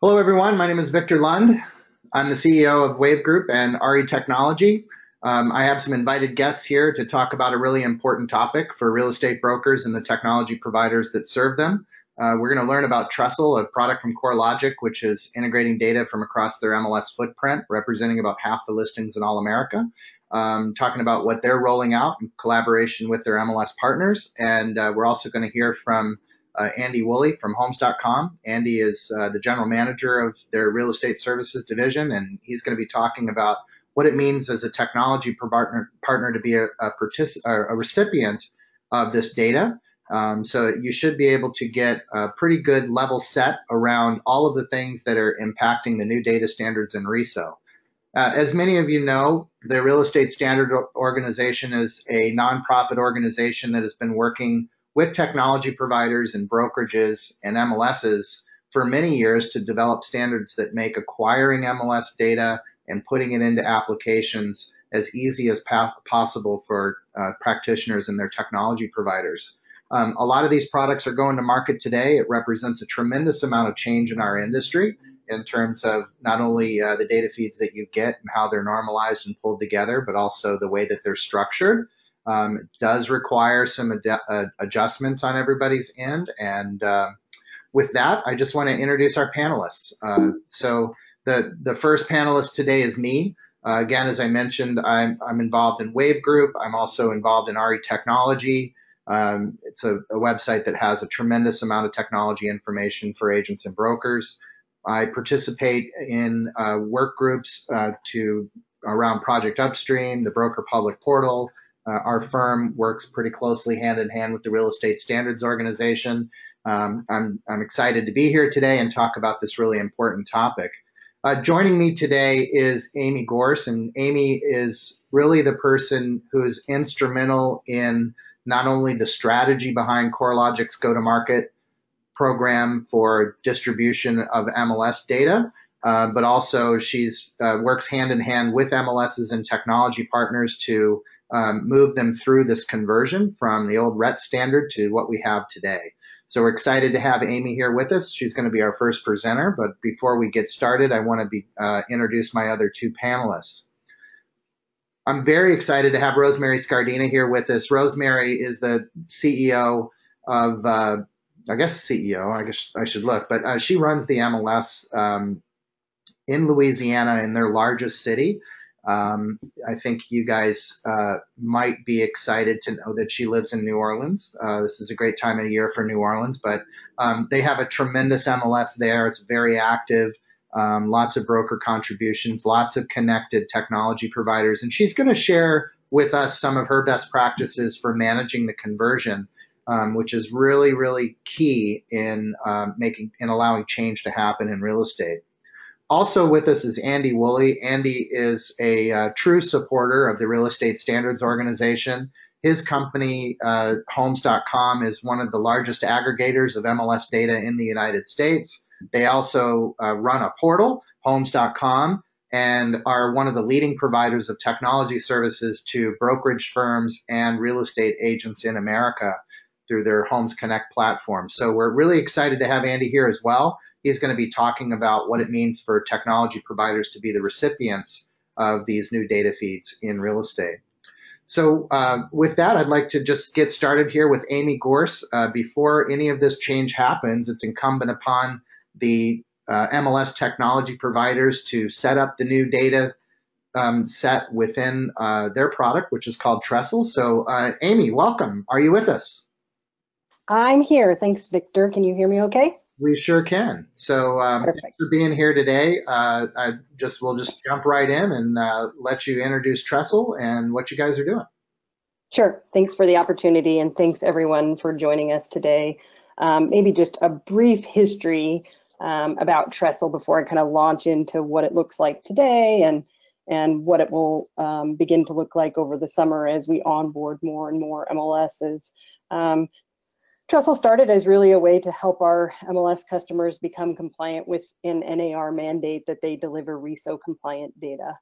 Hello, everyone. My name is Victor Lund. I'm the CEO of Wave Group and RE Technology. I have some invited guests here to talk about a really important topic for real estate brokers and the technology providers that serve them. We're going to learn about Trestle, a product from CoreLogic, which is integrating data from across their MLS footprint, representing about half the listings in all America. Talking about what they're rolling out in collaboration with their MLS partners. And we're also going to hear from Andy Woolley from Homes.com. Andy is the general manager of their real estate services division, and he's going to be talking about what it means as a technology partner to be a recipient of this data. So you should be able to get a pretty good level set around all of the things that are impacting the new data standards in RESO. As many of you know, the Real Estate Standard Organization is a nonprofit organization that has been working with technology providers and brokerages and MLSs for many years to develop standards that make acquiring MLS data and putting it into applications as easy as possible for practitioners and their technology providers. A lot of these products are going to market today. It represents a tremendous amount of change in our industry in terms of not only the data feeds that you get and how they're normalized and pulled together, but also the way that they're structured. It does require some adjustments on everybody's end. And with that, I just want to introduce our panelists. So the first panelist today is me. Again, as I mentioned, I'm involved in Wave Group. I'm also involved in RE Technology. It's a website that has a tremendous amount of technology information for agents and brokers. I participate in work groups around Project Upstream, the Broker Public Portal. Our firm works pretty closely hand in hand with the Real Estate Standards Organization. I'm excited to be here today and talk about this really important topic. Joining me today is Amy Gorse, and Amy is really the person who is instrumental in not only the strategy behind CoreLogic's go-to-market program for distribution of MLS data, but also she's works hand in hand with MLSs and technology partners to move them through this conversion from the old RETS standard to what we have today. So we're excited to have Amy here with us. She's going to be our first presenter, but before we get started, I want to introduce my other two panelists. I'm very excited to have Rosemary Scardina here with us. Rosemary is the CEO of, I guess I should look, but she runs the MLS in Louisiana in their largest city. I think you guys might be excited to know that she lives in New Orleans. This is a great time of year for New Orleans, but they have a tremendous MLS there. It's very active, lots of broker contributions, lots of connected technology providers. And she's going to share with us some of her best practices for managing the conversion, which is really, really key in allowing change to happen in real estate. Also with us is Andy Woolley. Andy is a true supporter of the Real Estate Standards Organization. His company, Homes.com, is one of the largest aggregators of MLS data in the United States. They also run a portal, Homes.com, and are one of the leading providers of technology services to brokerage firms and real estate agents in America through their Homes Connect platform. So we're really excited to have Andy here as well. He's going to be talking about what it means for technology providers to be the recipients of these new data feeds in real estate. So with that, I'd like to just get started here with Amy Gorse. Before any of this change happens, it's incumbent upon the MLS technology providers to set up the new data set within their product, which is called Trestle. So Amy, welcome. Are you with us? I'm here. Thanks, Victor. Can you hear me okay? We sure can. So thanks for being here today. We'll just jump right in and let you introduce Trestle and what you guys are doing. Sure. Thanks for the opportunity, and thanks everyone for joining us today. Maybe just a brief history about Trestle before I kind of launch into what it looks like today and what it will begin to look like over the summer as we onboard more and more MLSs. Trestle started as really a way to help our MLS customers become compliant with an NAR mandate that they deliver RESO compliant data.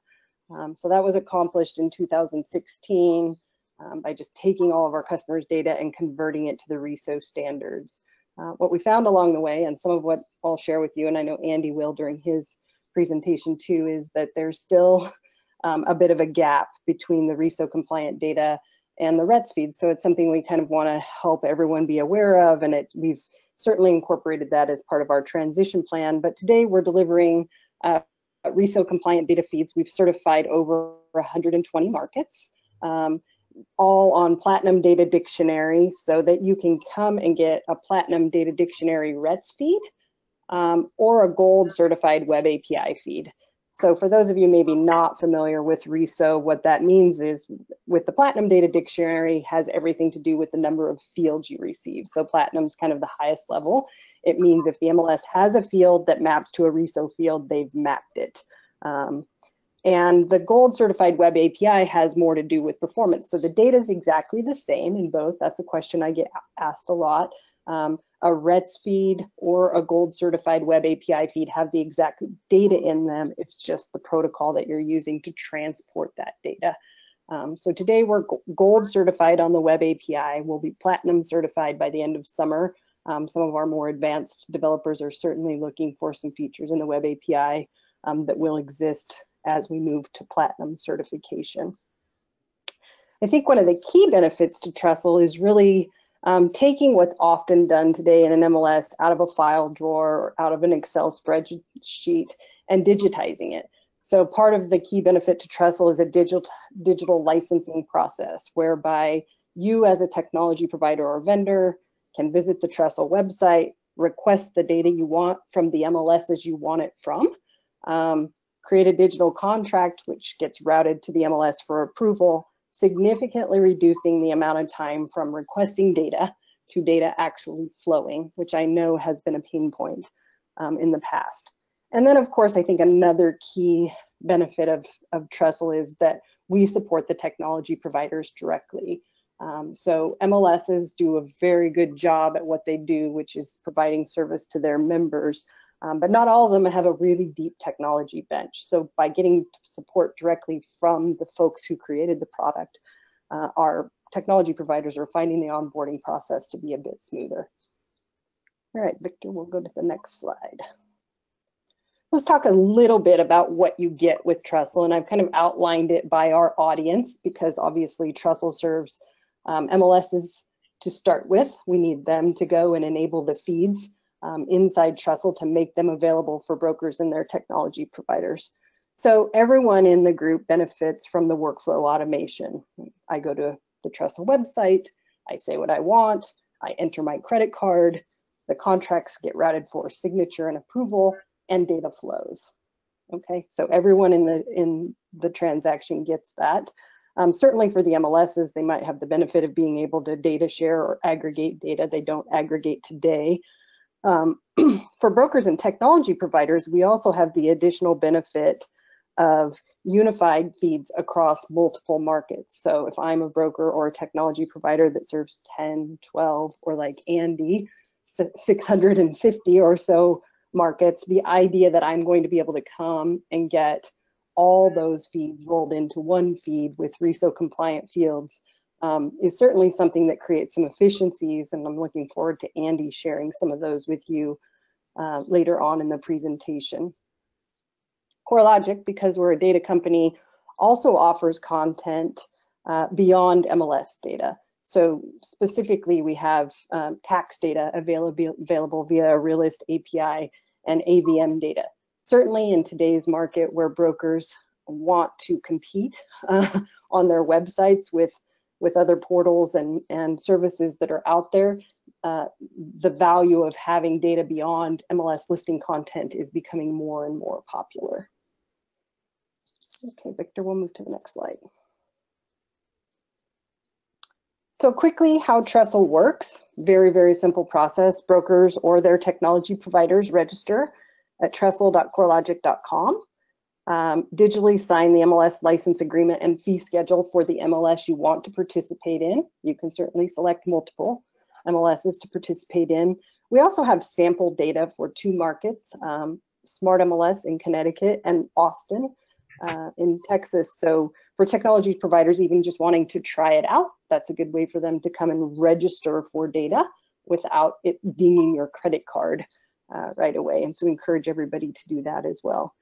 So that was accomplished in 2016 by just taking all of our customers' data and converting it to the RESO standards. What we found along the way, and some of what I'll share with you, and I know Andy will during his presentation too, is that there's still a bit of a gap between the RESO compliant data and the RETS feeds. So it's something we kind of want to help everyone be aware of, and we've certainly incorporated that as part of our transition plan. But today we're delivering RESO compliant data feeds. We've certified over 120 markets, all on Platinum Data Dictionary, so that you can come and get a Platinum Data Dictionary RETS feed or a Gold Certified Web API feed. So for those of you maybe not familiar with RESO, what that means is with the Platinum Data Dictionary has everything to do with the number of fields you receive. So Platinum's kind of the highest level. It means if the MLS has a field that maps to a RESO field, they've mapped it. And the Gold Certified Web API has more to do with performance. So the data is exactly the same in both. That's a question I get asked a lot. A RETS feed or a Gold Certified Web API feed have the exact data in them. It's just the protocol that you're using to transport that data. So today we're Gold Certified on the Web API. We'll be Platinum Certified by the end of summer. Some of our more advanced developers are certainly looking for some features in the Web API that will exist as we move to Platinum certification. I think one of the key benefits to Trestle is really taking what's often done today in an MLS out of a file drawer or out of an Excel spreadsheet and digitizing it. So part of the key benefit to Trestle is a digital licensing process whereby you as a technology provider or vendor can visit the Trestle website, request the data you want from the MLSs you want it from, create a digital contract which gets routed to the MLS for approval, significantly reducing the amount of time from requesting data to data actually flowing, which I know has been a pain point in the past. And then of course, I think another key benefit of Trestle is that we support the technology providers directly. So MLSs do a very good job at what they do, which is providing service to their members. But not all of them have a really deep technology bench. So by getting support directly from the folks who created the product, our technology providers are finding the onboarding process to be a bit smoother. All right, Victor, we'll go to the next slide. Let's talk a little bit about what you get with Trestle, and I've kind of outlined it by our audience because obviously Trestle serves MLSs to start with. We need them to go and enable the feeds inside Trestle to make them available for brokers and their technology providers. So everyone in the group benefits from the workflow automation. I go to the Trestle website, I say what I want, I enter my credit card, the contracts get routed for signature and approval, and data flows. Okay, so everyone in the transaction gets that. Certainly for the MLSs, they might have the benefit of being able to data share or aggregate data. They don't aggregate today. For brokers and technology providers, we also have the additional benefit of unified feeds across multiple markets. So if I'm a broker or a technology provider that serves 10, 12, or like Andy, 650 or so markets, the idea that I'm going to be able to come and get all those feeds rolled into one feed with RESO compliant fields is certainly something that creates some efficiencies, and I'm looking forward to Andy sharing some of those with you later on in the presentation. CoreLogic, because we're a data company, also offers content beyond MLS data. So specifically, we have tax data available via a Realist API and AVM data. Certainly in today's market where brokers want to compete on their websites with other portals and services that are out there, the value of having data beyond MLS listing content is becoming more and more popular. Okay, Victor, we'll move to the next slide. So quickly, how Trestle works. Very, very simple process. Brokers or their technology providers register at trestle.corelogic.com. Digitally sign the MLS license agreement and fee schedule for the MLS you want to participate in. You can certainly select multiple MLSs to participate in. We also have sample data for 2 markets, Smart MLS in Connecticut and Austin in Texas. So for technology providers even just wanting to try it out, that's a good way for them to come and register for data. without it dinging your credit card right away. And so we encourage everybody to do that as well.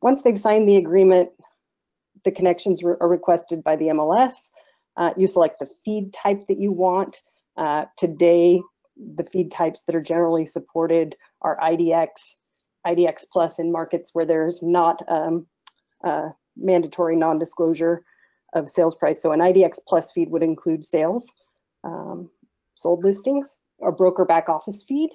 Once they've signed the agreement, the connections are requested by the MLS. You select the feed type that you want. Today, the feed types that are generally supported are IDX Plus in markets where there's not mandatory non-disclosure of sales price. So an IDX Plus feed would include sales, sold listings, or broker back office feed.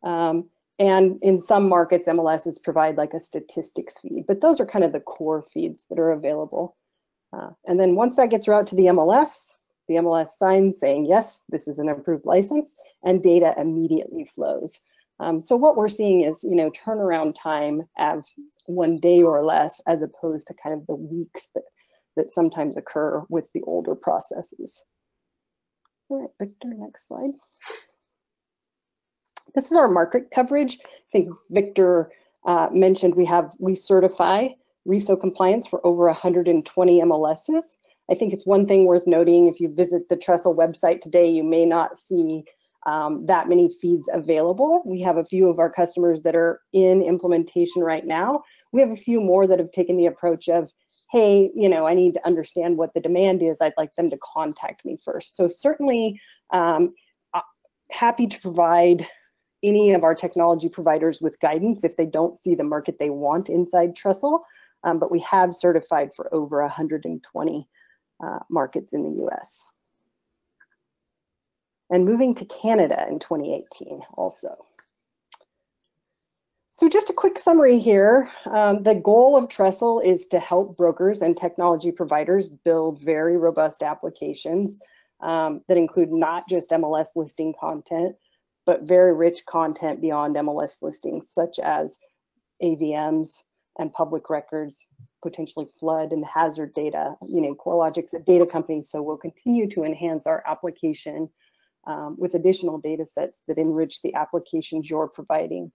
And in some markets, MLSs provide like a statistics feed, but those are kind of the core feeds that are available. And then once that gets routed to the MLS signs saying, yes, this is an approved license, and data immediately flows. So what we're seeing is, turnaround time of 1 day or less, as opposed to kind of the weeks that sometimes occur with the older processes. All right, Victor, next slide. This is our market coverage. I think Victor mentioned we certify RESO compliance for over 120 MLSs. I think it's one thing worth noting, if you visit the Trestle website today, you may not see that many feeds available. We have a few of our customers that are in implementation right now. We have a few more that have taken the approach of, hey, I need to understand what the demand is. I'd like them to contact me first. So certainly happy to provide any of our technology providers with guidance if they don't see the market they want inside Trestle. But we have certified for over 120 markets in the US. And moving to Canada in 2018 also. So just a quick summary here. The goal of Trestle is to help brokers and technology providers build very robust applications that include not just MLS listing content, but very rich content beyond MLS listings, such as AVMs and public records, potentially flood and hazard data. CoreLogic's a data company, so we'll continue to enhance our application with additional data sets that enrich the applications you're providing.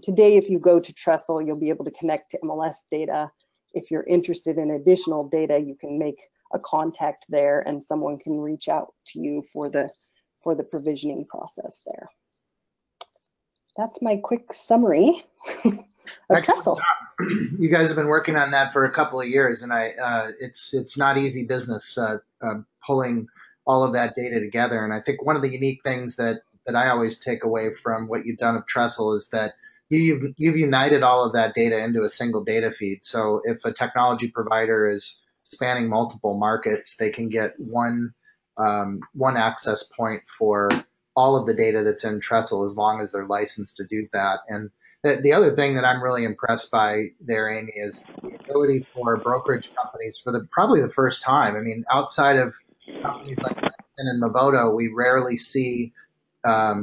Today, if you go to Trestle, you'll be able to connect to MLS data. If you're interested in additional data, you can make a contact there and someone can reach out to you for the provisioning process there. That's my quick summary of Trestle. You guys have been working on that for a couple of years, and it's not easy business pulling all of that data together. And I think one of the unique things that I always take away from what you've done of Trestle is that you've united all of that data into a single data feed. So if a technology provider is spanning multiple markets, they can get one access point for all of the data that's in Trestle as long as they're licensed to do that. And the other thing that I'm really impressed by there, Amy, is the ability for brokerage companies for probably the first time. I mean, outside of companies like Redfin and Movoto, we rarely see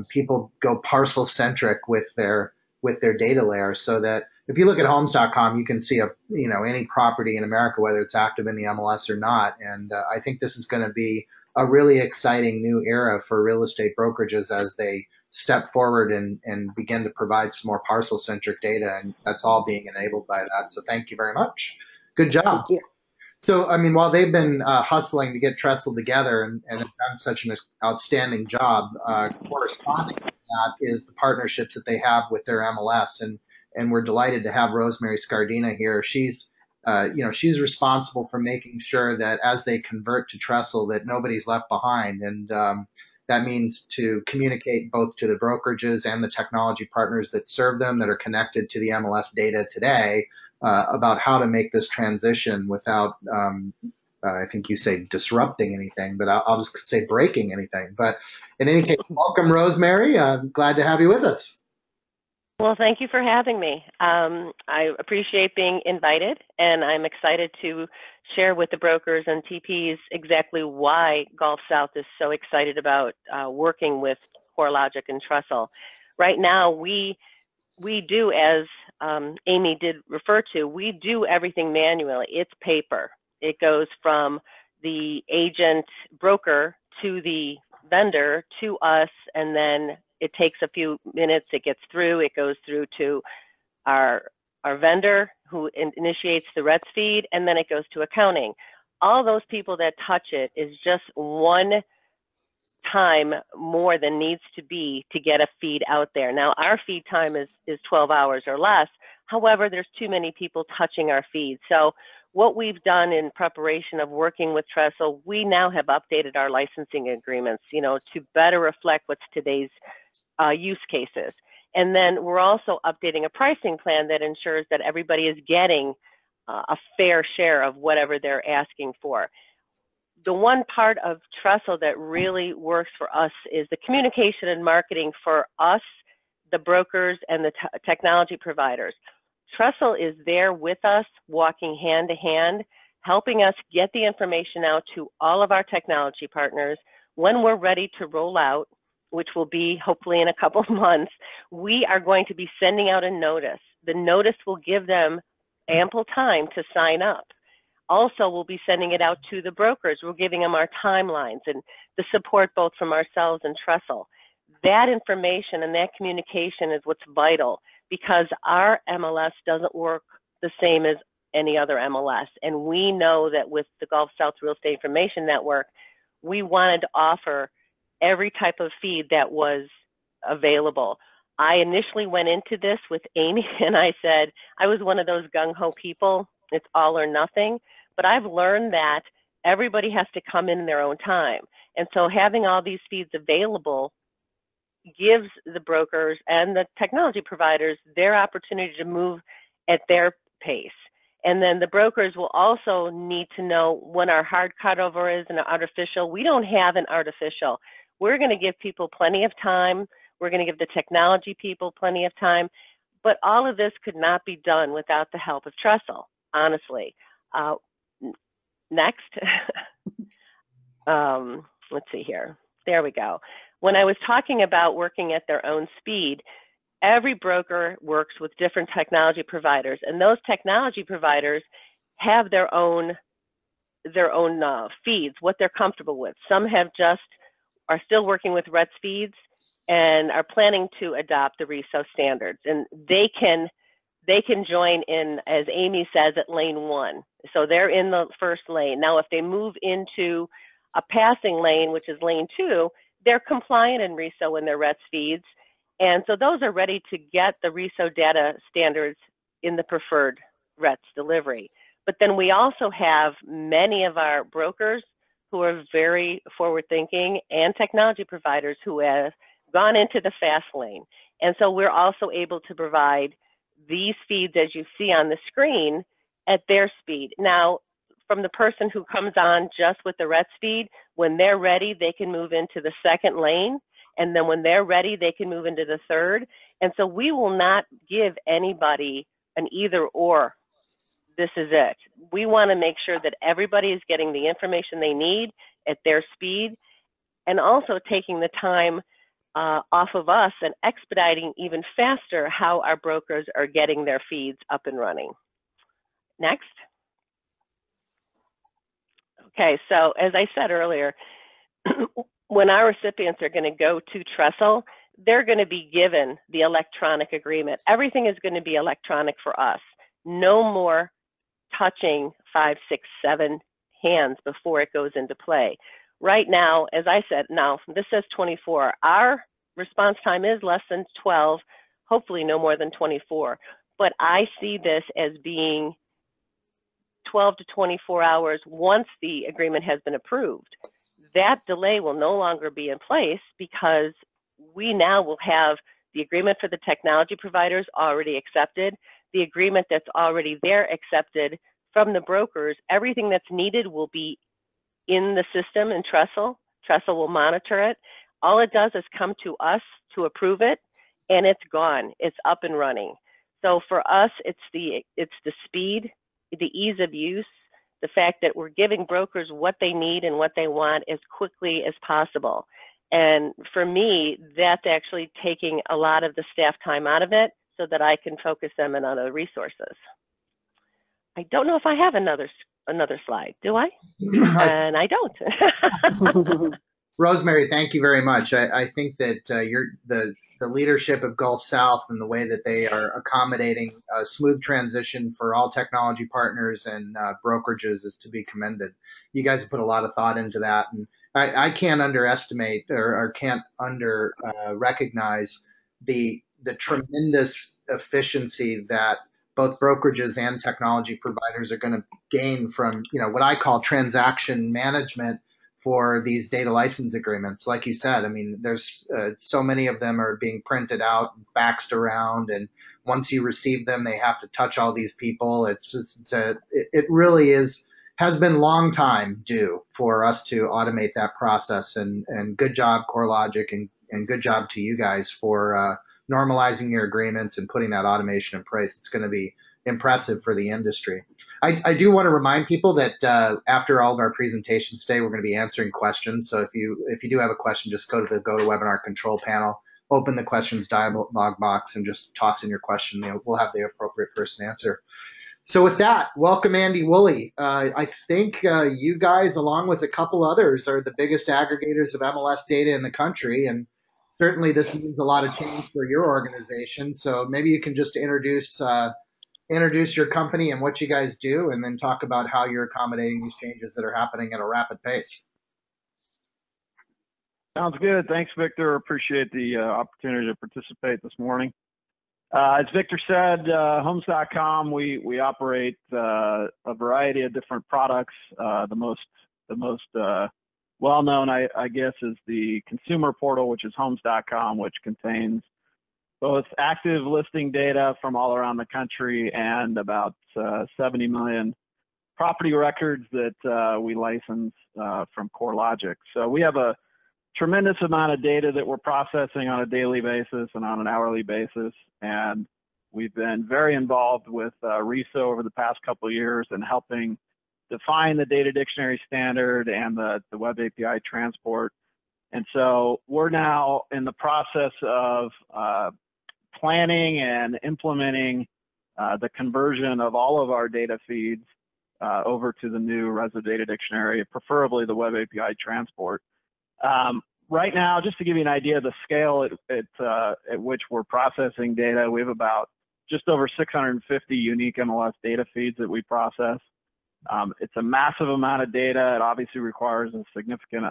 people go parcel centric with their data layer. So that if you look at homes.com, you can see any property in America, whether it's active in the MLS or not. And I think this is going to be a really exciting new era for real estate brokerages as they step forward and begin to provide some more parcel centric data. And that's all being enabled by that. So thank you very much. Good job. Thank you. So, I mean, while they've been hustling to get Trestle together and have done such an outstanding job, corresponding to that is the partnerships that they have with their MLS. And we're delighted to have Rosemary Scardina here. She's responsible for making sure that as they convert to Trestle, that nobody's left behind. And that means to communicate both to the brokerages and the technology partners that serve them, that are connected to the MLS data today, about how to make this transition without, I think you say disrupting anything, but I'll just say breaking anything. But in any case, welcome, Rosemary. I'm glad to have you with us. Well, thank you for having me. I appreciate being invited, and I'm excited to share with the brokers and TPs exactly why Gulf South is so excited about working with CoreLogic and Trestle. Right now, we do, as Amy did refer to, we do everything manually. It's paper. It goes from the agent broker to the vendor to us, and then it takes a few minutes. It gets through. It goes through to our vendor who initiates the RETS feed, and then it goes to accounting. All those people that touch it is just one time more than needs to be to get a feed out there. Now, our feed time is 12 hours or less. However, there's too many people touching our feed. So what we've done in preparation of working with Trestle, we now have updated our licensing agreements, to better reflect what's today's use cases. And then we're also updating a pricing plan that ensures that everybody is getting a fair share of whatever they're asking for. The one part of Trestle that really works for us is the communication and marketing for us, the brokers, and the technology providers. Trestle is there with us, walking hand to hand, helping us get the information out to all of our technology partners. When we're ready to roll out, which will be hopefully in a couple of months, we are going to be sending out a notice. The notice will give them ample time to sign up. Also, we'll be sending it out to the brokers. We're giving them our timelines and the support both from ourselves and Trestle. That information and that communication is what's vital, because our MLS doesn't work the same as any other MLS. And we know that with the Gulf South Real Estate Information Network, we wanted to offer every type of feed that was available. I initially went into this with Amy and I said, I was one of those gung-ho people, it's all or nothing, but I've learned that everybody has to come in their own time. And so having all these feeds available gives the brokers and the technology providers their opportunity to move at their pace. And then the brokers will also need to know when our hard cutover is and artificial. We don't have an artificial. We're going to give people plenty of time. We're going to give the technology people plenty of time. But all of this could not be done without the help of Trestle, honestly. Next. Let's see here. There we go. When I was talking about working at their own speed, every broker works with different technology providers, and those technology providers have their own feeds, what they're comfortable with. Some are still working with RETS feeds and are planning to adopt the RESO standards, and they can join in, as Amy says, at lane 1. So they're in the first lane. Now, if they move into a passing lane, which is lane 2, they're compliant in RESO in their RETS feeds. And so those are ready to get the RESO data standards in the preferred RETS delivery. But then we also have many of our brokers who are very forward-thinking and technology providers who have gone into the fast lane. And so we're also able to provide these feeds, as you see on the screen, at their speed. Now, from the person who comes on just with the RETS feed, when they're ready, they can move into the second lane. And then when they're ready, they can move into the third. And so we will not give anybody an either or, this is it. We want to make sure that everybody is getting the information they need at their speed, and also taking the time off of us and expediting even faster how our brokers are getting their feeds up and running. Next. Okay, so as I said earlier, when our recipients are going to go to Trestle, they're going to be given the electronic agreement. Everything is going to be electronic for us. No more touching 5, 6, 7 hands before it goes into play. Right now, as I said, now this says 24. Our response time is less than 12, hopefully no more than 24. But I see this as being 12 to 24 hours once the agreement has been approved. That delay will no longer be in place because we now will have the agreement for the technology providers already accepted, the agreement that's already there accepted from the brokers. Everything that's needed will be in the system in Trestle. Trestle will monitor it. All it does is come to us to approve it, and it's gone. It's up and running. So for us, it's the speed, the ease of use, the fact that we're giving brokers what they need and what they want as quickly as possible. And for me, that's actually taking a lot of the staff time out of it so that I can focus them on other resources. I don't know if I have another slide, do I? And I don't. Rosemary, thank you very much. I think that the leadership of Gulf South and the way that they are accommodating a smooth transition for all technology partners and brokerages is to be commended. You guys have put a lot of thought into that, and I can't underestimate or can't recognize the tremendous efficiency that both brokerages and technology providers are going to gain from, what I call transaction management for these data license agreements. Like you said, I mean, there's so many of them are being printed out and faxed around, and once you receive them, they have to touch all these people. It really has been long time due for us to automate that process. And good job, CoreLogic, and good job to you guys for normalizing your agreements and putting that automation in place. It's going to be impressive for the industry. I do want to remind people that after all of our presentations today, we're going to be answering questions. So if you do have a question, just go to the GoToWebinar control panel, open the questions dialog box, and just toss in your question. We'll have the appropriate person answer. So with that, welcome Andy Woolley. I think you guys, along with a couple others, are the biggest aggregators of MLS data in the country, and certainly this means a lot of change for your organization. So maybe you can just introduce your company and what you guys do, and then talk about how you're accommodating these changes that are happening at a rapid pace. Sounds good. Thanks, Victor. Appreciate the opportunity to participate this morning. As Victor said, Homes.com, we operate a variety of different products. The most well-known, I guess, is the consumer portal, which is Homes.com, which contains both active listing data from all around the country and about 70 million property records that we license from CoreLogic. So we have a tremendous amount of data that we're processing on a daily basis and on an hourly basis. And we've been very involved with RESO over the past couple of years in helping define the data dictionary standard and the web API transport. And so we're now in the process of planning and implementing the conversion of all of our data feeds over to the new RESO data dictionary, preferably the web API transport. Right now, just to give you an idea of the scale at which we're processing data, we have about just over 650 unique MLS data feeds that we process. It's a massive amount of data. It obviously requires a significant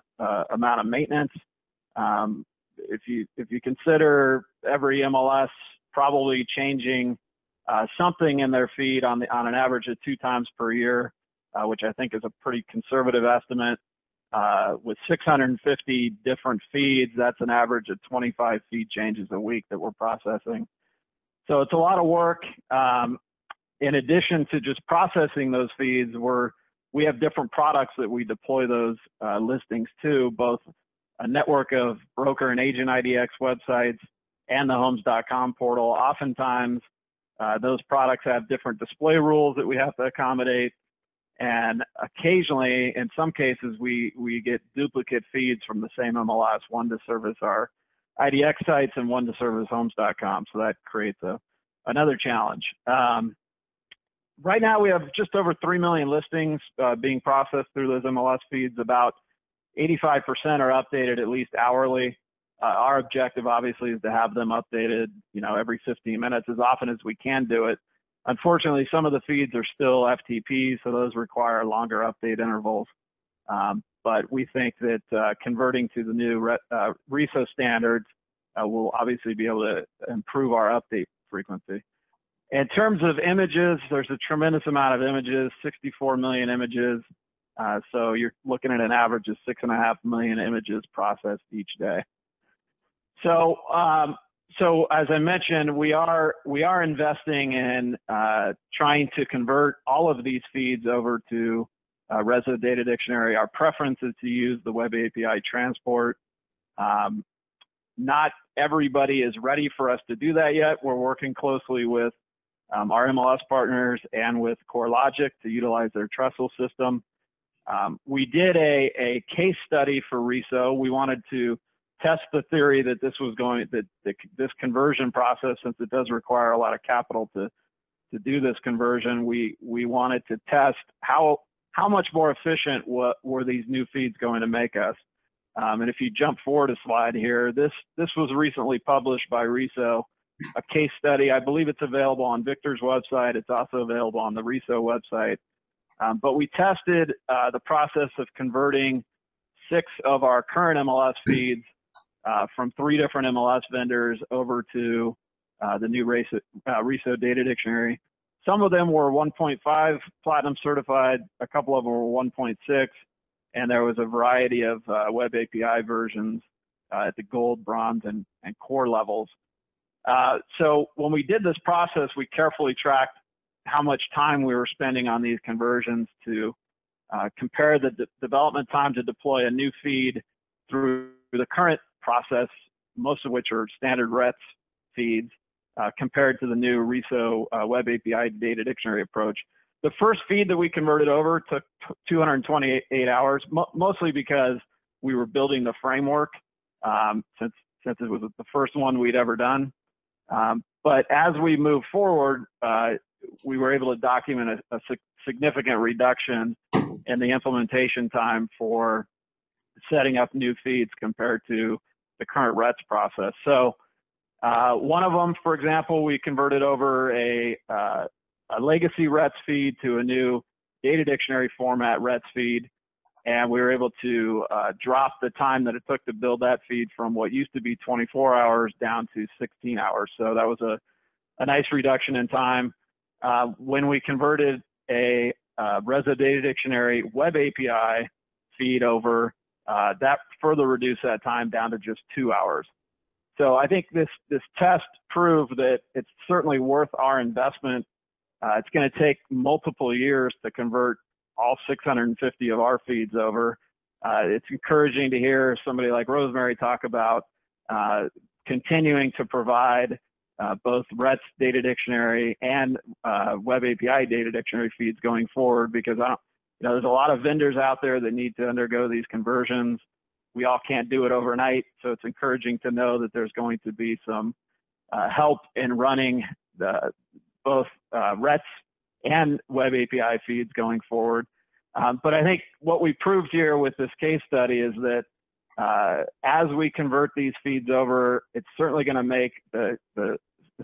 amount of maintenance. If you consider every MLS probably changing something in their feed on an average of 2 times per year, which I think is a pretty conservative estimate. With 650 different feeds, that's an average of 25 feed changes a week that we're processing. So it's a lot of work. In addition to just processing those feeds, we have different products that we deploy those listings to, both a network of broker and agent IDX websites and the Homes.com portal. Oftentimes, those products have different display rules that we have to accommodate. And occasionally, in some cases, we get duplicate feeds from the same MLS, one to service our IDX sites and one to service Homes.com. So that creates another challenge. Right now, we have just over 3 million listings being processed through those MLS feeds. About 85% are updated at least hourly. Our objective, obviously, is to have them updated, every 15 minutes, as often as we can do it. Unfortunately, some of the feeds are still FTP, so those require longer update intervals. But we think that converting to the new RESO standards will obviously be able to improve our update frequency. In terms of images, there's a tremendous amount of images, 64 million images. So you're looking at an average of 6.5 million images processed each day. So as I mentioned, we are investing in trying to convert all of these feeds over to RESO Data Dictionary. Our preference is to use the Web API transport. Not everybody is ready for us to do that yet. We're working closely with our MLS partners and with CoreLogic to utilize their Trestle system. We did a case study for RESO. We wanted to test the theory that this conversion process, since it does require a lot of capital to do this conversion, we wanted to test how much more efficient were these new feeds going to make us. And if you jump forward a slide here, this was recently published by RESO, a case study. I believe it's available on Victor's website. It's also available on the RESO website. But we tested the process of converting 6 of our current MLS feeds from 3 different MLS vendors over to the new RESO Data Dictionary. Some of them were 1.5 platinum certified, a couple of them were 1.6, and there was a variety of Web API versions at the gold, bronze, and core levels. So when we did this process, we carefully tracked how much time we were spending on these conversions to compare the development time to deploy a new feed through the current process, most of which are standard RETS feeds, compared to the new RESO Web API Data Dictionary approach. The first feed that we converted over took 228 hours, mostly because we were building the framework since it was the first one we'd ever done. But as we move forward, we were able to document a significant reduction in the implementation time for setting up new feeds compared to the current RETS process. So one of them, for example, we converted over a legacy RETS feed to a new data dictionary format RETS feed, and we were able to drop the time that it took to build that feed from what used to be 24 hours down to 16 hours. So that was a nice reduction in time. When we converted a RESO Data Dictionary Web API feed over, that further reduced that time down to just 2 hours. So I think this test proved that it's certainly worth our investment. It's going to take multiple years to convert all 650 of our feeds over. It's encouraging to hear somebody like Rosemary talk about continuing to provide both RETS Data Dictionary and Web API Data Dictionary feeds going forward, because there's a lot of vendors out there that need to undergo these conversions. We all can't do it overnight, so it's encouraging to know that there's going to be some help in running both RETS and Web API feeds going forward. But I think what we proved here with this case study is that as we convert these feeds over, it's certainly going to make the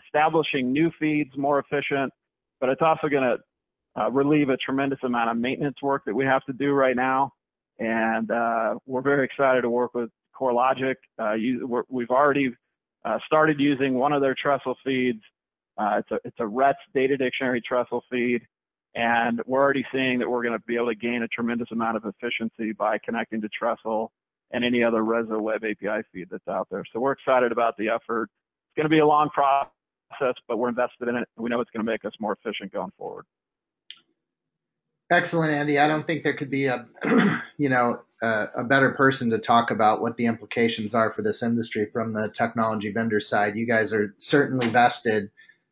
establishing new feeds more efficient, but it's also going to relieve a tremendous amount of maintenance work that we have to do right now. And we're very excited to work with CoreLogic. We've already started using one of their Trestle feeds. It's a RETS Data Dictionary Trestle feed, and we're already seeing that we're going to be able to gain a tremendous amount of efficiency by connecting to Trestle and any other RESO Web API feed that's out there. So we're excited about the effort. It's going to be a long process, but we're invested in it. We know it's going to make us more efficient going forward. Excellent, Andy. I don't think there could be a better person to talk about what the implications are for this industry from the technology vendor side. You guys are certainly vested,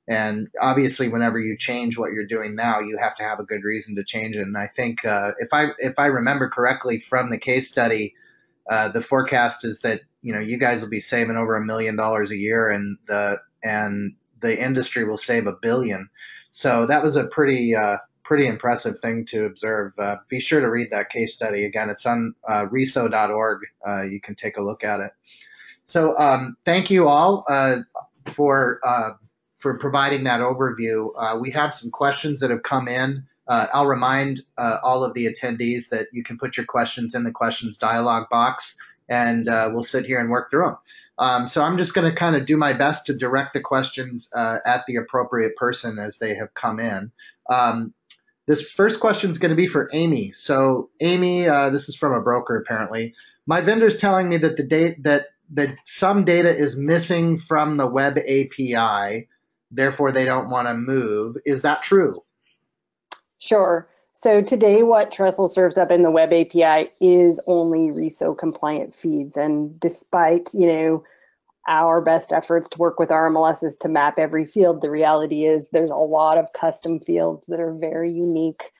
and obviously, whenever you change what you're doing now, you have to have a good reason to change it. And I think if I remember correctly from the case study, the forecast is that you guys will be saving over $1 million a year, and the industry will save $1 billion. So that was a pretty impressive thing to observe. Be sure to read that case study. Again, it's on reso.org. You can take a look at it. So thank you all for providing that overview. We have some questions that have come in. I'll remind all of the attendees that you can put your questions in the questions dialog box, and we'll sit here and work through them. So I'm just going to kind of do my best to direct the questions at the appropriate person as they have come in. This first question is going to be for Amy. So Amy, this is from a broker apparently. My vendor's telling me that that some data is missing from the Web API, therefore they don't want to move. Is that true? Sure. So today what Trestle serves up in the Web API is only RESO compliant feeds. And despite, our best efforts to work with our MLSs to map every field, the reality is there's a lot of custom fields that are very unique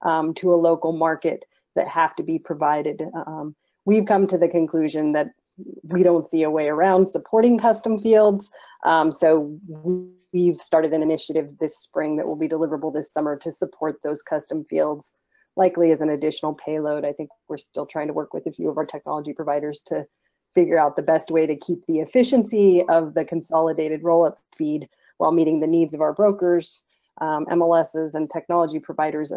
to a local market that have to be provided. We've come to the conclusion that we don't see a way around supporting custom fields. So we've started an initiative this spring that will be deliverable this summer to support those custom fields, likely as an additional payload. I think we're still trying to work with a few of our technology providers to figure out the best way to keep the efficiency of the consolidated roll-up feed while meeting the needs of our brokers, MLSs, and technology providers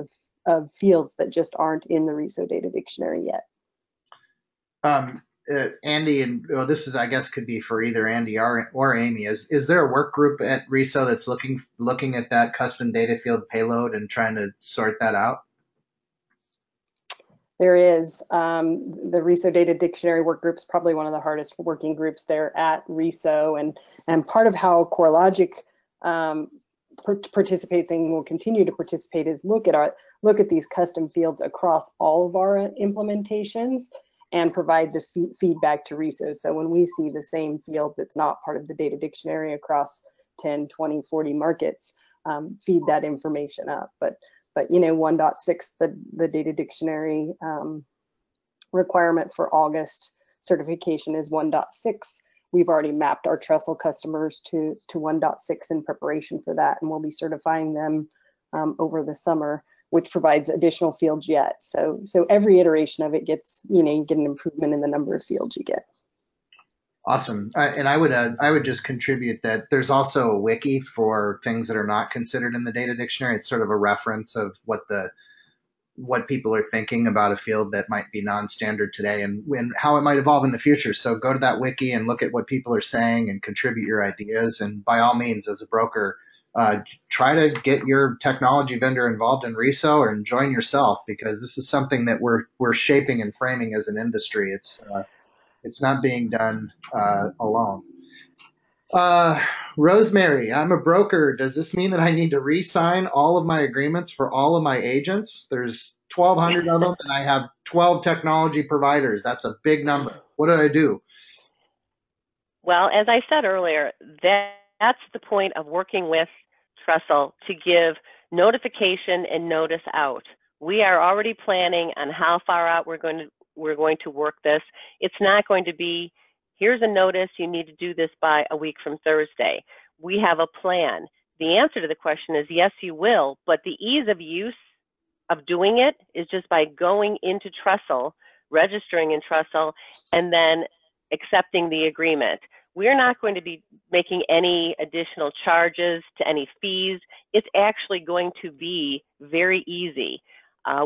of fields that just aren't in the RESO Data Dictionary yet. Andy, and well, this is, I guess, could be for either Andy or Amy. Is there a work group at RESO that's looking at that custom data field payload and trying to sort that out? There is. The RESO Data Dictionary work group is probably one of the hardest working groups there at RESO, and part of how CoreLogic participates and will continue to participate is look at these custom fields across all of our implementations and provide the feedback to RESO. So when we see the same field that's not part of the data dictionary across 10, 20, 40 markets, feed that information up. But 1.6, the data dictionary requirement for August certification is 1.6. We've already mapped our Trestle customers to 1.6 in preparation for that, and we'll be certifying them over the summer, which provides additional fields yet. So every iteration of it gets, you get an improvement in the number of fields you get. Awesome. And I would just contribute that there's also a wiki for things that are not considered in the data dictionary. It's sort of a reference of what people are thinking about a field that might be non-standard today and how it might evolve in the future. So go to that wiki and look at what people are saying and contribute your ideas. And by all means, as a broker, try to get your technology vendor involved in RESO or join yourself, because this is something that we're shaping and framing as an industry. It's not being done alone. Rosemary, I'm a broker. Does this mean that I need to re-sign all of my agreements for all of my agents? There's 1,200 of them, and I have 12 technology providers. That's a big number. What do I do? Well, as I said earlier, that's the point of working with Trestle, to give notification and notice out. We are already planning on how far out we're going to work this. It's not going to be, here's a notice, you need to do this by a week from Thursday. We have a plan. The answer to the question is yes, you will, but the ease of use of doing it is just by going into Trestle, registering in Trestle, and then accepting the agreement. We're not going to be making any additional charges to any fees. It's actually going to be very easy.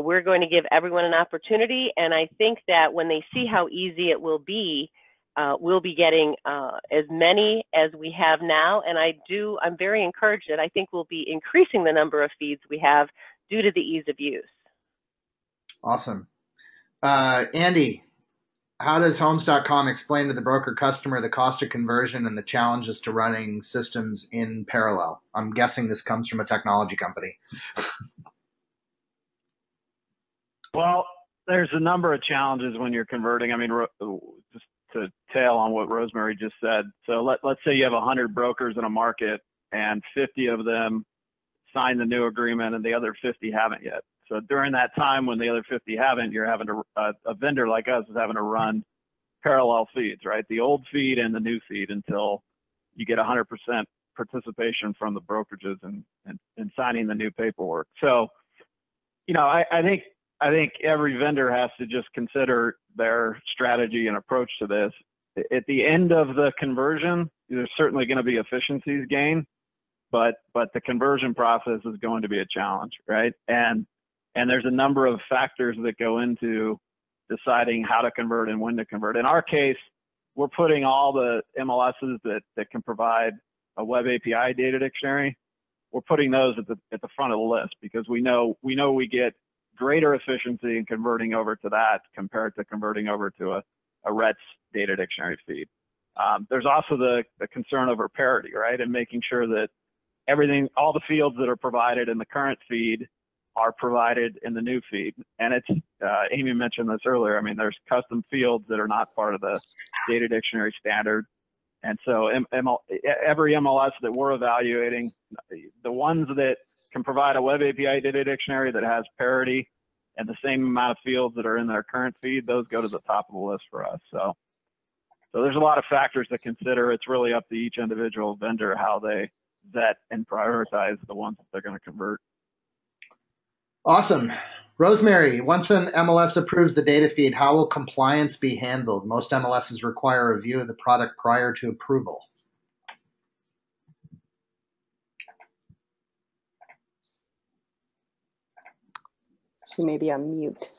We're going to give everyone an opportunity, and I think that when they see how easy it will be, we'll be getting as many as we have now, and I'm very encouraged that I think we'll be increasing the number of feeds we have due to the ease of use. Awesome. Andy, how does Homes.com explain to the broker customer the cost of conversion and the challenges to running systems in parallel? I'm guessing this comes from a technology company. Well, there's a number of challenges when you're converting. I mean, just to tail on what Rosemary just said. So let's say you have 100 brokers in a market and 50 of them sign the new agreement and the other 50 haven't yet. So during that time when the other 50 haven't, you're having to, a vendor like us is having to run parallel feeds, right? The old feed and the new feed until you get 100% participation from the brokerages and signing the new paperwork. So, I think every vendor has to just consider their strategy and approach to this. At the end of the conversion, there's certainly going to be efficiencies gained, but the conversion process is going to be a challenge, right? And there's a number of factors that go into deciding how to convert and when to convert. In our case, we're putting all the MLSs that can provide a web API data dictionary. We're putting those at the front of the list because we know we get greater efficiency in converting over to that compared to converting over to a RETS data dictionary feed. There's also the concern over parity, right? And making sure that all the fields that are provided in the current feed are provided in the new feed. And it's, Amy mentioned this earlier, I mean, there's custom fields that are not part of the data dictionary standard. And so every MLS that we're evaluating, the ones that can provide a web API data dictionary that has parity and the same amount of fields that are in their current feed, those go to the top of the list for us. So there's a lot of factors to consider. It's really up to each individual vendor how they vet and prioritize the ones that they're going to convert. Awesome. Rosemary, once an MLS approves the data feed, how will compliance be handled? Most MLSs require a review of the product prior to approval. She may be on mute.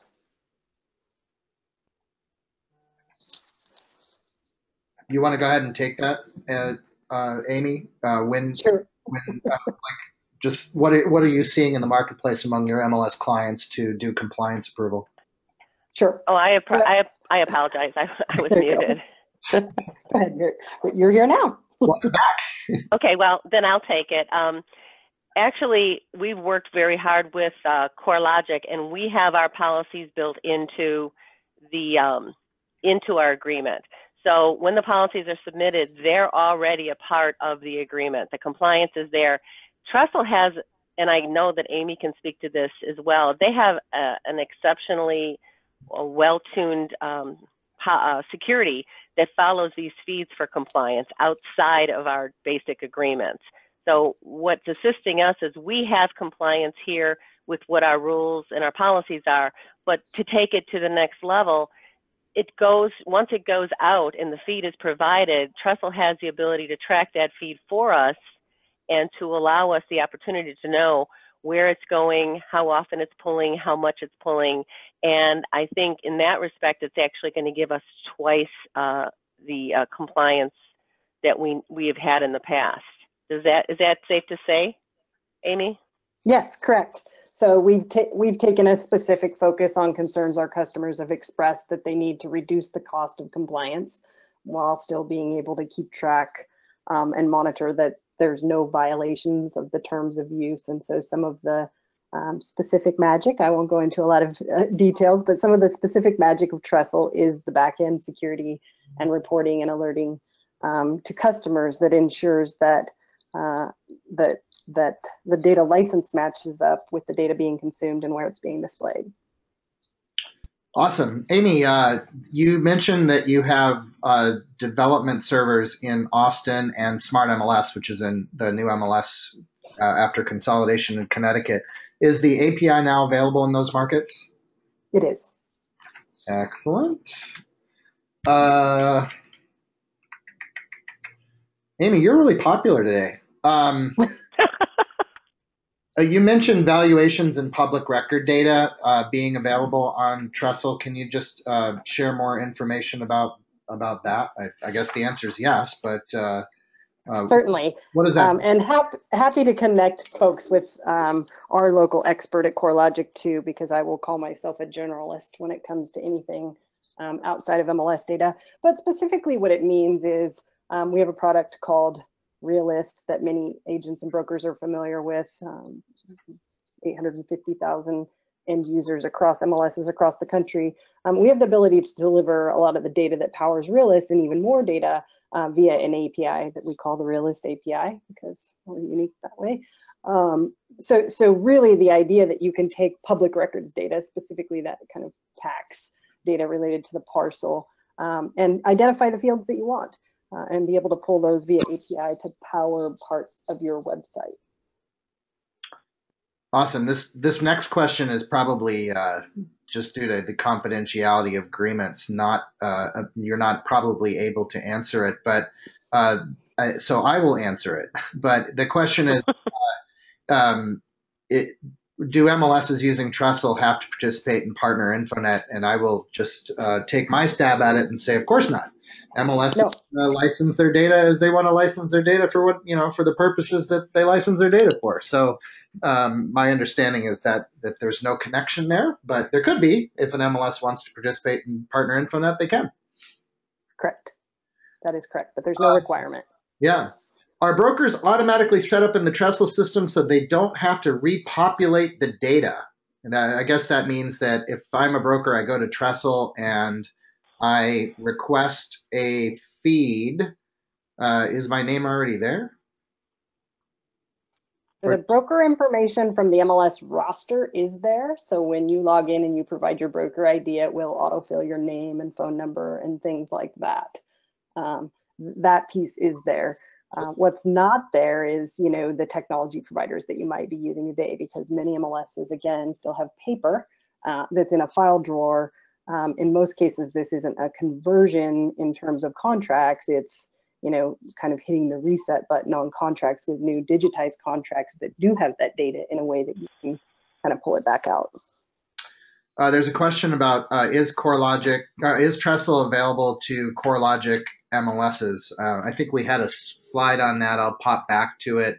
you want to go ahead and take that, Amy? Sure. Just what are you seeing in the marketplace among your MLS clients to do compliance approval? Sure. Oh, I apologize. I was muted. Go ahead. You're here now. Welcome back. Okay, well, then I'll take it. Actually, we've worked very hard with CoreLogic, and we have our policies built into our agreement. So when the policies are submitted, they're already a part of the agreement. The compliance is there. Trestle has, and I know that Amy can speak to this as well, they have an exceptionally well-tuned security that follows these feeds for compliance outside of our basic agreements. So what's assisting us is we have compliance here with what our rules and our policies are, but to take it to the next level, once it goes out and the feed is provided, Trestle has the ability to track that feed for us and to allow us the opportunity to know where it's going, how often it's pulling, how much it's pulling. And I think in that respect, it's actually going to give us twice the compliance that we have had in the past. Is that safe to say, Amy? Yes, correct. So we've taken a specific focus on concerns our customers have expressed that they need to reduce the cost of compliance while still being able to keep track and monitor that there's no violations of the terms of use. And so some of the specific magic, I won't go into a lot of details, but some of the specific magic of Trestle is the back-end security and reporting and alerting to customers that ensures that that the data license matches up with the data being consumed and where it's being displayed. Awesome. Amy, you mentioned that you have development servers in Austin and Smart MLS, which is in the new MLS after consolidation in Connecticut. Is the API now available in those markets? It is. Excellent. Amy, you're really popular today. You mentioned valuations and public record data being available on Trestle. Can you just share more information about that? I guess the answer is yes, but certainly. What is that? And happy to connect folks with our local expert at CoreLogic too, because I will call myself a generalist when it comes to anything outside of MLS data. But specifically what it means is we have a product called Realist that many agents and brokers are familiar with, 850,000 end users across MLSs across the country. We have the ability to deliver a lot of the data that powers Realist and even more data via an API that we call the Realist API because we're unique that way. So really the idea that you can take public records data, specifically that kind of tax data related to the parcel, and identify the fields that you want. And be able to pull those via API to power parts of your website. Awesome. This next question is probably just due to the confidentiality of agreements. You're not probably able to answer it, but so I will answer it. But the question is, do MLSs using Trestle have to participate in Partner Infonet? And I will just take my stab at it and say, of course not. MLS license their data as they want to license their data for for the purposes that they license their data for. So my understanding is that there's no connection there, but there could be. If an MLS wants to participate in Partner Infonet, they can. Correct. That is correct, but there's no requirement. Yeah. Are brokers automatically set up in the Trestle system so they don't have to repopulate the data? And I guess that means that if I'm a broker, I go to Trestle and I request a feed. Is my name already there? The broker information from the MLS roster is there. So when you log in and you provide your broker ID, it will autofill your name and phone number and things like that. That piece is there. What's not there is, the technology providers that you might be using today, because many MLSs, again, still have paper that's in a file drawer. In most cases, this isn't a conversion in terms of contracts. It's, kind of hitting the reset button on contracts with new digitized contracts that do have that data in a way that you can kind of pull it back out. There's a question about is Trestle available to CoreLogic MLSs. I think we had a slide on that. I'll pop back to it.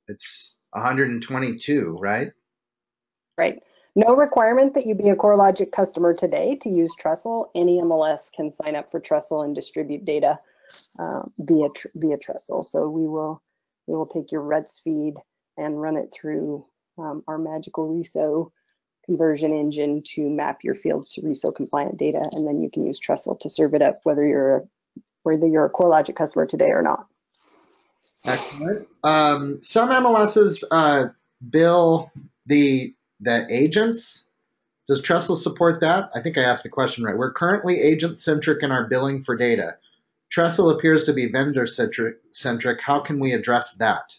It's 122, right? Right. No requirement that you be a CoreLogic customer today to use Trestle. Any MLS can sign up for Trestle and distribute data via Trestle. So we will take your RETS feed and run it through our magical RESO conversion engine to map your fields to RESO compliant data, and then you can use Trestle to serve it up whether you're a CoreLogic customer today or not. Excellent. Some MLSs bill the agents. Does Trestle support that? I think I asked the question right. We're currently agent-centric in our billing for data. Trestle appears to be vendor-centric. How can we address that?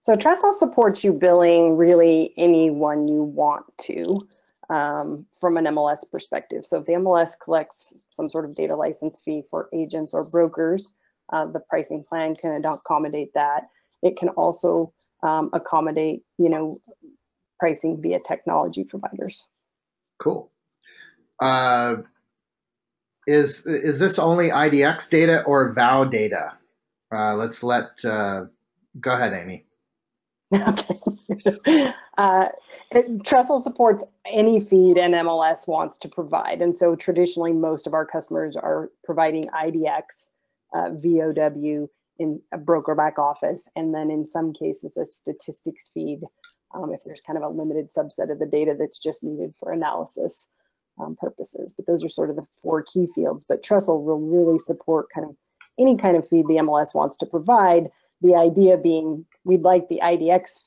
So Trestle supports you billing really anyone you want to from an MLS perspective. So if the MLS collects some sort of data license fee for agents or brokers, the pricing plan can accommodate that. It can also accommodate, pricing via technology providers. Cool. Is this only IDX data or VOW data? Go ahead, Amy. Okay. Trestle supports any feed an MLS wants to provide. And so traditionally, most of our customers are providing IDX, VOW in a broker back office, and then in some cases, a statistics feed if there's kind of a limited subset of the data that's just needed for analysis purposes. But those are sort of the 4 key fields. But Trestle will really support kind of any kind of feed the MLS wants to provide. The idea being we'd like the IDX,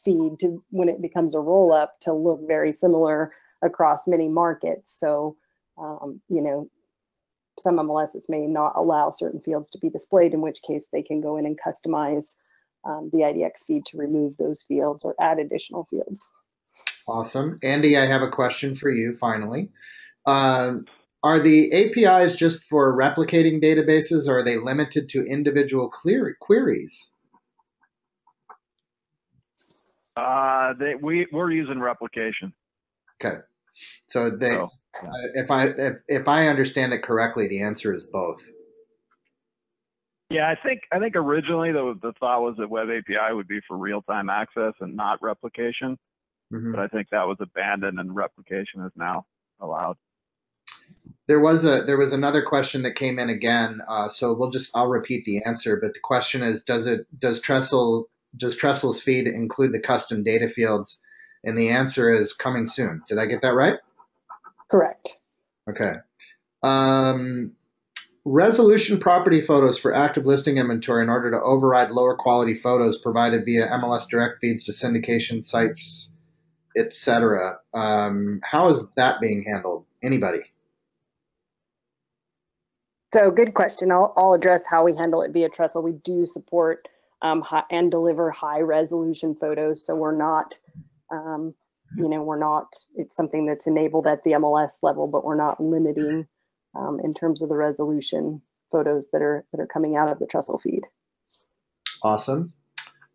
feed to, when it becomes a roll up, to look very similar across many markets. So, some MLSs may not allow certain fields to be displayed, in which case they can go in and customize the IDX feed to remove those fields or add additional fields. Awesome. Andy, I have a question for you finally. Are the APIs just for replicating databases, or are they limited to individual queries? We're using replication. Okay. So if I understand it correctly, the answer is both. Yeah, I think originally the thought was that Web API would be for real-time access and not replication. Mm-hmm. But I think that was abandoned and replication is now allowed. There was another question that came in again, so I'll repeat the answer. But the question is, does Trestle's feed include the custom data fields? And the answer is coming soon. Did I get that right? Correct. Okay. Resolution property photos for active listing inventory in order to override lower quality photos provided via MLS direct feeds to syndication sites, etc. How is that being handled? Anybody? So good question. I'll address how we handle it via Trestle. We do support and deliver high resolution photos. So we're not, it's something that's enabled at the MLS level, but we're not limiting in terms of the resolution photos that are coming out of the Trestle feed. Awesome.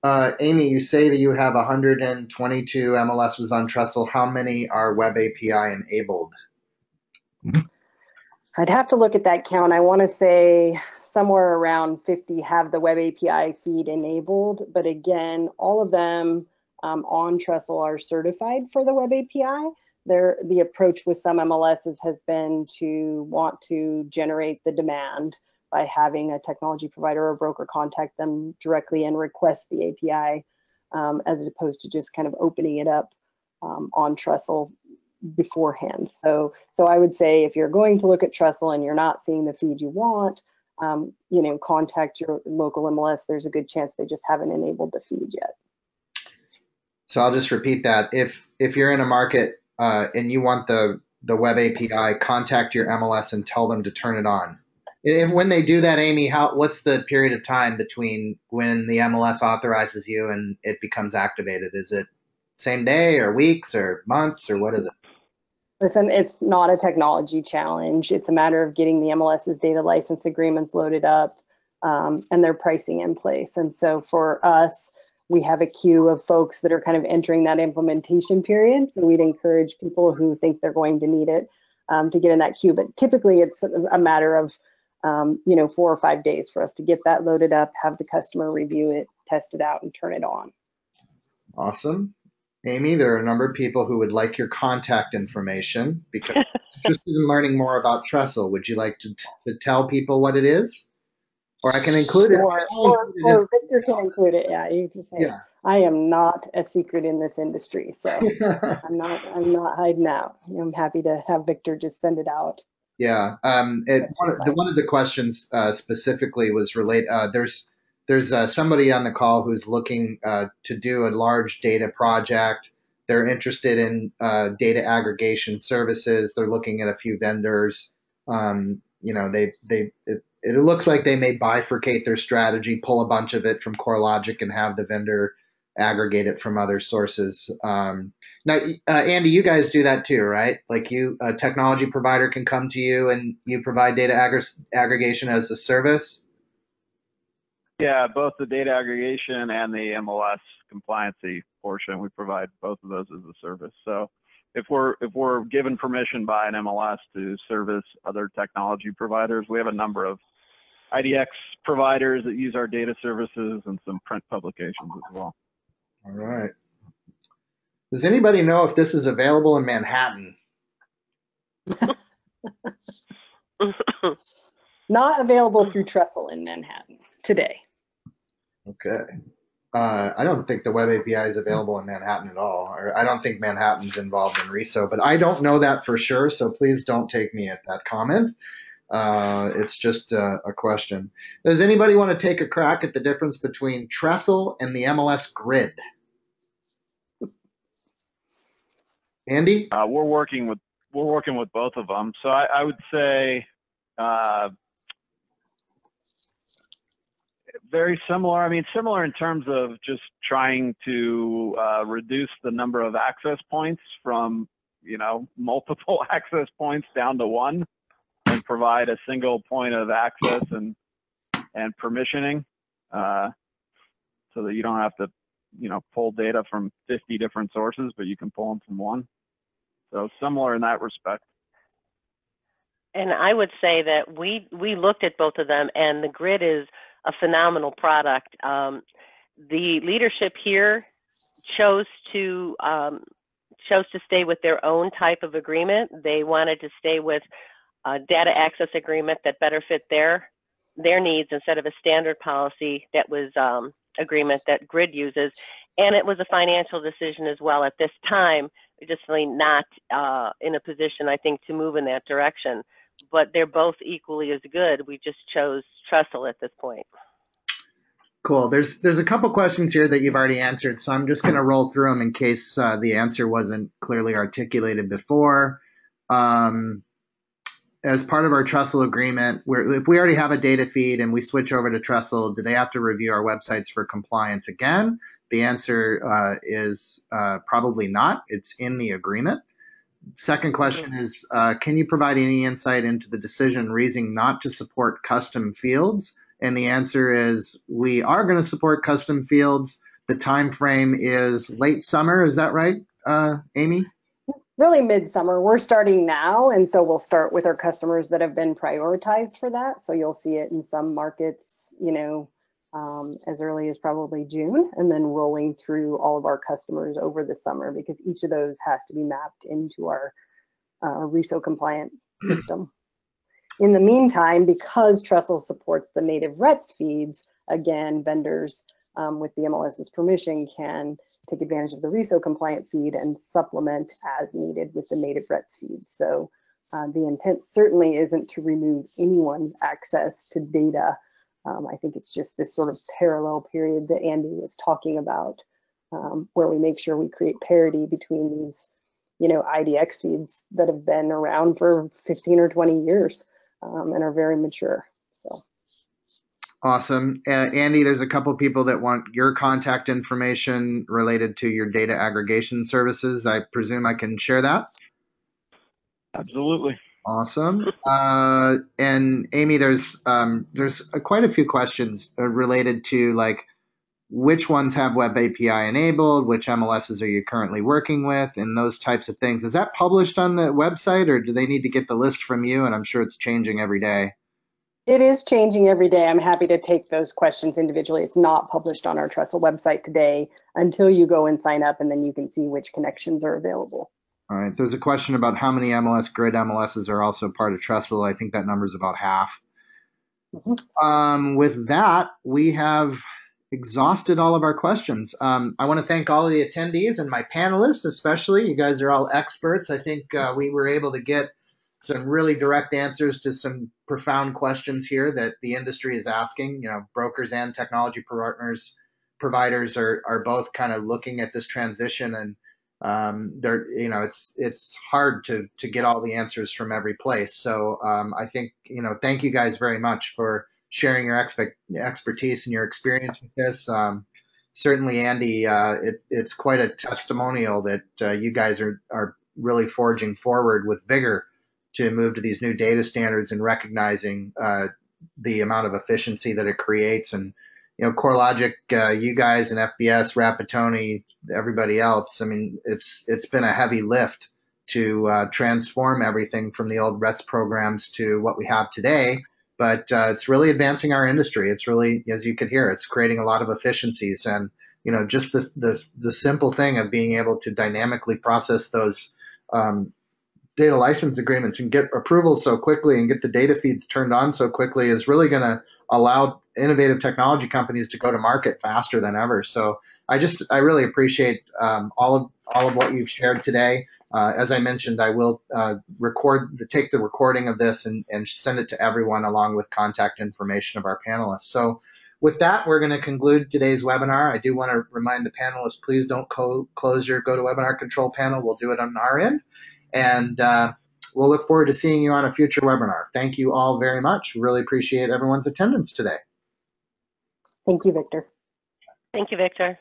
Amy, you say that you have 122 MLSs on Trestle. How many are Web API enabled? I'd have to look at that count. I want to say somewhere around 50 have the Web API feed enabled, but again, all of them on Trestle are certified for the Web API. The approach with some MLSs has been to want to generate the demand by having a technology provider or broker contact them directly and request the API, as opposed to just kind of opening it up on Trestle beforehand. So I would say if you're going to look at Trestle and you're not seeing the feed you want, contact your local MLS. There's a good chance they just haven't enabled the feed yet. So I'll just repeat that. If you're in a market and you want the Web API, contact your MLS and tell them to turn it on. And when they do that, Amy, what's the period of time between when the MLS authorizes you and it becomes activated? Is it same day or weeks or months or what is it? Listen, it's not a technology challenge. It's a matter of getting the MLS's data license agreements loaded up and their pricing in place. And so for us, we have a queue of folks that are kind of entering that implementation period. So we'd encourage people who think they're going to need it to get in that queue. But typically it's a matter of, 4 or 5 days for us to get that loaded up, have the customer review it, test it out, and turn it on. Awesome. Amy, there are a number of people who would like your contact information because they're interested in learning more about Trestle. Would you like to tell people what it is? Or I can include it. Or Victor can include it. Yeah, you can say. Yeah. I am not a secret in this industry, so I'm not hiding out. I'm happy to have Victor just send it out. Yeah. One of the questions specifically was related. There's somebody on the call who's looking to do a large data project. They're interested in data aggregation services. They're looking at a few vendors. It looks like they may bifurcate their strategy, pull a bunch of it from CoreLogic, and have the vendor aggregate it from other sources. Now, Andy, you guys do that too, right? Like a technology provider can come to you and you provide data aggregation as a service? Yeah, both the data aggregation and the MLS compliancy portion, we provide both of those as a service. So if we're given permission by an MLS to service other technology providers, we have a number of IDX providers that use our data services and some print publications as well. All right. Does anybody know if this is available in Manhattan? Not available through Trestle in Manhattan today. Okay. I don't think the Web API is available in Manhattan at all. Or I don't think Manhattan's involved in RESO, but I don't know that for sure, so please don't take me at that comment. It's just a question. Does anybody want to take a crack at the difference between Trestle and the MLS Grid? Andy? We're working with both of them. So I would say very similar. I mean, similar in terms of just trying to reduce the number of access points from, multiple access points down to one, and provide a single point of access and permissioning, so that you don't have to, pull data from 50 different sources, but you can pull them from one. So similar in that respect. And I would say that we looked at both of them, and the Grid is a phenomenal product. The leadership here chose to stay with their own type of agreement. They wanted to stay with a data access agreement that better fit their needs instead of a standard policy that was agreement that Grid uses. And it was a financial decision as well at this time. We're just really not in a position, I think, to move in that direction. But they're both equally as good. We just chose Trestle at this point. Cool. There's a couple questions here that you've already answered, so I'm just going to roll through them in case the answer wasn't clearly articulated before. As part of our Trestle agreement, if we already have a data feed and we switch over to Trestle, do they have to review our websites for compliance again? The answer is probably not. It's in the agreement. Second question is, can you provide any insight into the decision reasoning not to support custom fields? And the answer is, we are going to support custom fields. The time frame is late summer. Is that right, Amy? Really midsummer. We're starting now, and so we'll start with our customers that have been prioritized for that. So you'll see it in some markets, as early as probably June, and then rolling through all of our customers over the summer, because each of those has to be mapped into our RESO compliant system. In the meantime, because Trestle supports the native RETS feeds, again, vendors with the MLS's permission can take advantage of the RESO compliant feed and supplement as needed with the native RETS feeds. So the intent certainly isn't to remove anyone's access to data. I think it's just this sort of parallel period that Andy was talking about, where we make sure we create parity between these, IDX feeds that have been around for 15 or 20 years and are very mature. So. Awesome. Andy, there's a couple people that want your contact information related to your data aggregation services. I presume I can share that? Absolutely. Awesome. And Amy, there's quite a few questions related to, like, which ones have Web API enabled, which MLSs are you currently working with, and those types of things. Is that published on the website, or do they need to get the list from you? And I'm sure it's changing every day. It is changing every day. I'm happy to take those questions individually. It's not published on our Trestle website today until you go and sign up, and then you can see which connections are available. All right. There's a question about how many MLS Grid MLSs are also part of Trestle. I think that number is about half. With that, we have exhausted all of our questions. I want to thank all of the attendees and my panelists, especially. You guys are all experts. I think we were able to get some really direct answers to some profound questions here that the industry is asking. You know, brokers and technology providers are both kind of looking at this transition, and they're, you know, it's hard to get all the answers from every place. So I think, you know, thank you guys very much for sharing your expertise and your experience with this. Certainly, Andy, it's quite a testimonial that you guys are really forging forward with vigor to move to these new data standards and recognizing the amount of efficiency that it creates. And, you know, CoreLogic, you guys, and FBS, Rapatoni, everybody else, I mean, it's been a heavy lift to transform everything from the old RETS programs to what we have today. But it's really advancing our industry. It's really, as you could hear, it's creating a lot of efficiencies. And, you know, just the simple thing of being able to dynamically process those data license agreements and get approvals so quickly and get the data feeds turned on so quickly is really going to allow innovative technology companies to go to market faster than ever. So I really appreciate all of what you've shared today. As I mentioned, I will take the recording of this and send it to everyone along with contact information of our panelists. So with that, we're going to conclude today's webinar. I do want to remind the panelists, please don't close your GoToWebinar control panel. We'll do it on our end. And we'll look forward to seeing you on a future webinar. Thank you all very much. Really appreciate everyone's attendance today. Thank you, Victor. Thank you, Victor.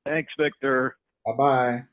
Thanks, Victor. Bye-bye.